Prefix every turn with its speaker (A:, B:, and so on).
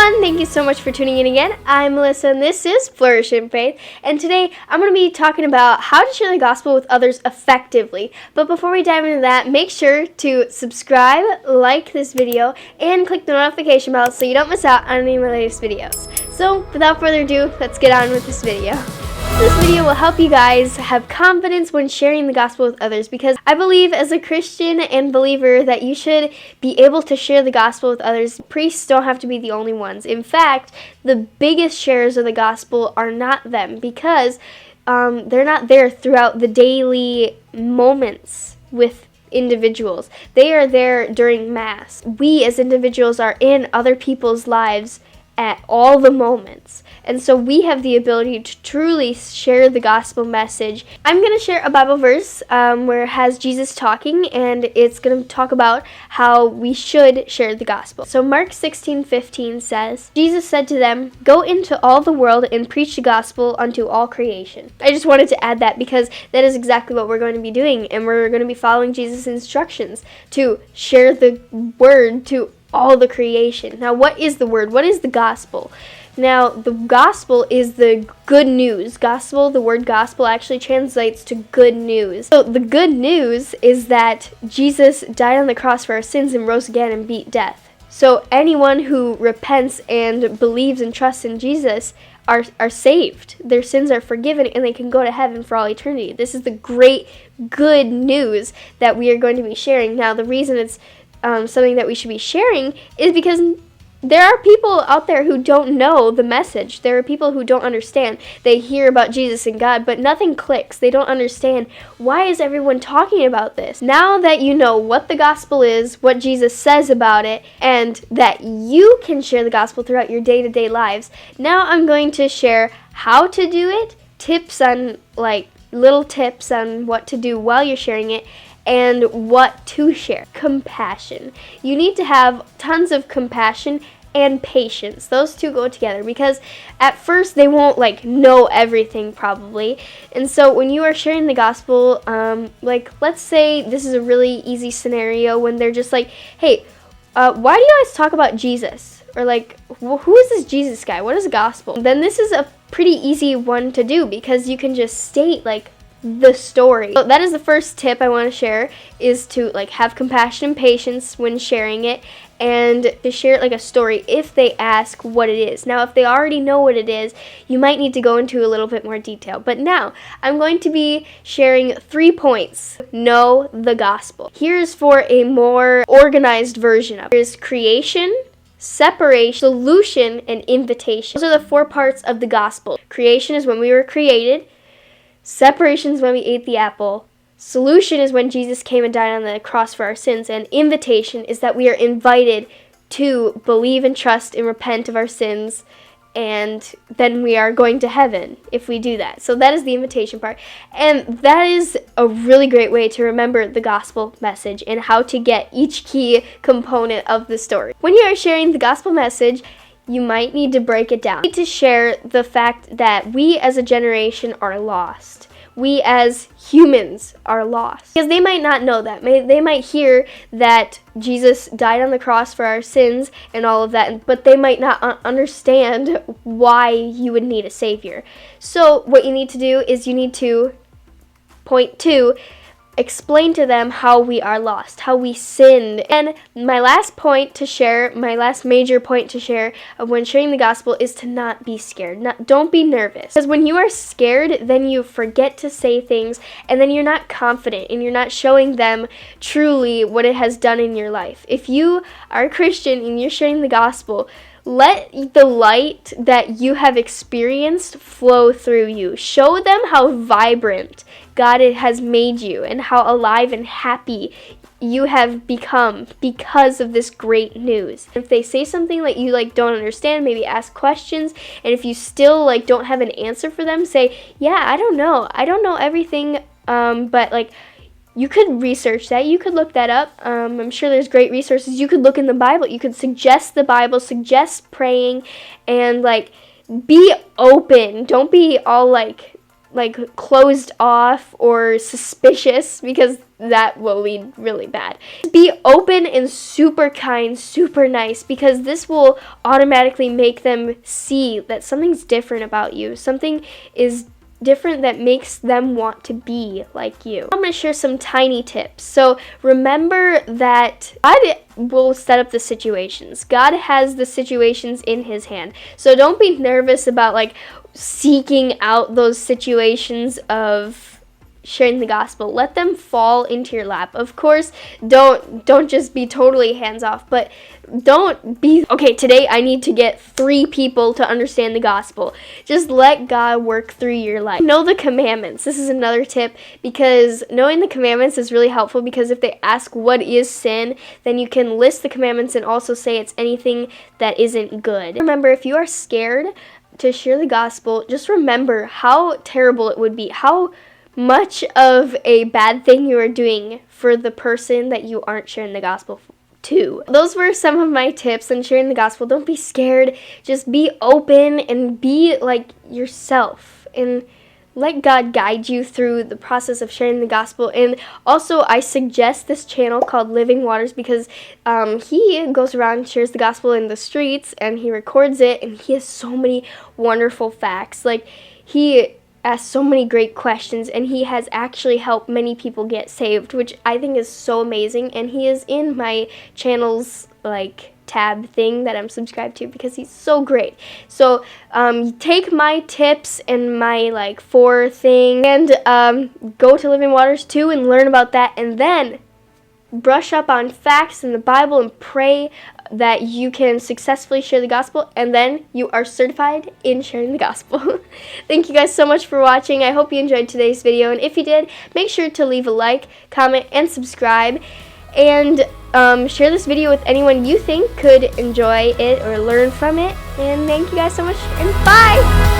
A: everyone, thank you so much for tuning in again. I'm Melissa and this is Flourish in Faith, and today I'm going to be talking about how to share the gospel with others effectively. But before we dive into that, make sure to subscribe, like this video, and click the notification bell so you don't miss out on any of my latest videos. So without further ado, let's get on with this video. This video will help you guys have confidence when sharing the gospel with others, because I believe as a Christian and believer that you should be able to share the gospel with others. Priests don't have to be the only ones. In fact, the biggest sharers of the gospel are not them, because they're not there throughout the daily moments with individuals. They are there during Mass. We as individuals are in other people's lives at all the moments. And so we have the ability to truly share the gospel message. I'm going to share a Bible verse where it has Jesus talking, and it's going to talk about how we should share the gospel. So Mark 16:15 says, Jesus said to them, "Go into all the world and preach the gospel unto all creation." I just wanted to add that because that is exactly what we're going to be doing, and we're going to be following Jesus' instructions to share the word to all the creation. Now, what is the word? What is the gospel? Now, the gospel is the good news. Gospel, the word gospel actually translates to good news. So the good news is that Jesus died on the cross for our sins and rose again and beat death. So anyone who repents and believes and trusts in Jesus are saved. Their sins are forgiven and they can go to heaven for all eternity. This is the great good news that we are going to be sharing. Now, the reason it's something that we should be sharing is because there are people out there who don't know the message. There are people who don't understand. They hear about Jesus and God, but nothing clicks. They don't understand, why is everyone talking about this? Now that you know what the gospel is, what Jesus says about it, and that you can share the gospel throughout your day-to-day lives, now I'm going to share how to do it, tips on, little tips on what to do while you're sharing it, and what to share. Compassion. You need to have tons of compassion and patience. Those two go together, because at first they won't know everything probably. And so when you are sharing the gospel, let's say this is a really easy scenario when they're just hey, why do you guys talk about Jesus? Or who is this Jesus guy? What is the gospel? Then this is a pretty easy one to do, because you can just state the story. So that is the first tip I want to share, is to have compassion and patience when sharing it, and to share it like a story if they ask what it is. Now, if they already know what it is, you might need to go into a little bit more detail. But now, I'm going to be sharing 3 points. Know the gospel. Here's for a more organized version of it. There's creation, separation, solution, and invitation. Those are the 4 parts of the gospel. Creation is when we were created. Separation is when we ate the apple. Solution is when Jesus came and died on the cross for our sins. And invitation is that we are invited to believe and trust and repent of our sins, and then we are going to heaven if we do that. So that is the invitation part. And that is a really great way to remember the gospel message and how to get each key component of the story. When you are sharing the gospel message, you might need to break it down. You need to share the fact that we as a generation are lost. We as humans are lost. Because they might not know that. They might hear that Jesus died on the cross for our sins and all of that, but they might not understand why you would need a Savior. So what you need to do is you need to, point 2, explain to them how we are lost, how we sinned. And my last point to share, my last major point to share of when sharing the gospel, is to not be scared. Don't be nervous. Because when you are scared, then you forget to say things, and then you're not confident, and you're not showing them truly what it has done in your life. If you are a Christian and you're sharing the gospel, let the light that you have experienced flow through you. Show them how vibrant God has made you and how alive and happy you have become because of this great news. If they say something that you don't understand, maybe ask questions. And if you still don't have an answer for them, say, yeah, I don't know everything, but you could research that. You could look that up. I'm sure there's great resources. You could look in the Bible. You could suggest the Bible, suggest praying, and be open. Don't be all like closed off or suspicious, because that will lead really bad. Be open and super kind, super nice, because this will automatically make them see that something's different about you. Something is different that makes them want to be like you. I'm going to share some tiny tips. So remember that God will set up the situations. God has the situations in his hand. So don't be nervous about like seeking out those situations of sharing the gospel. Let them fall into your lap. Of course, don't just be totally hands off, but don't be, okay, today I need to get 3 people to understand the gospel. Just let God work through your life. Know the commandments. This is another tip, because knowing the commandments is really helpful, because if they ask what is sin, then you can list the commandments and also say it's anything that isn't good. Remember, if you are scared to share the gospel, just remember how terrible it would be, how much of a bad thing you are doing for the person that you aren't sharing the gospel to. Those were some of my tips on sharing the gospel. Don't be scared. Just be open and be like yourself, and let God guide you through the process of sharing the gospel. And also, I suggest this channel called Living Waters, because he goes around and shares the gospel in the streets, and he records it, and he has so many wonderful facts. Like, he asks so many great questions, and he has actually helped many people get saved, which I think is so amazing. And he is in my channel's like tab thing that I'm subscribed to, because he's so great. So take my tips and my like 4 thing, and go to Living Waters too and learn about that, and then brush up on facts in the Bible and pray that you can successfully share the gospel, and then you are certified in sharing the gospel. Thank you guys so much for watching. I hope you enjoyed today's video, and if you did, make sure to leave a like, comment, and subscribe, and share this video with anyone you think could enjoy it or learn from it. And thank you guys so much, and bye!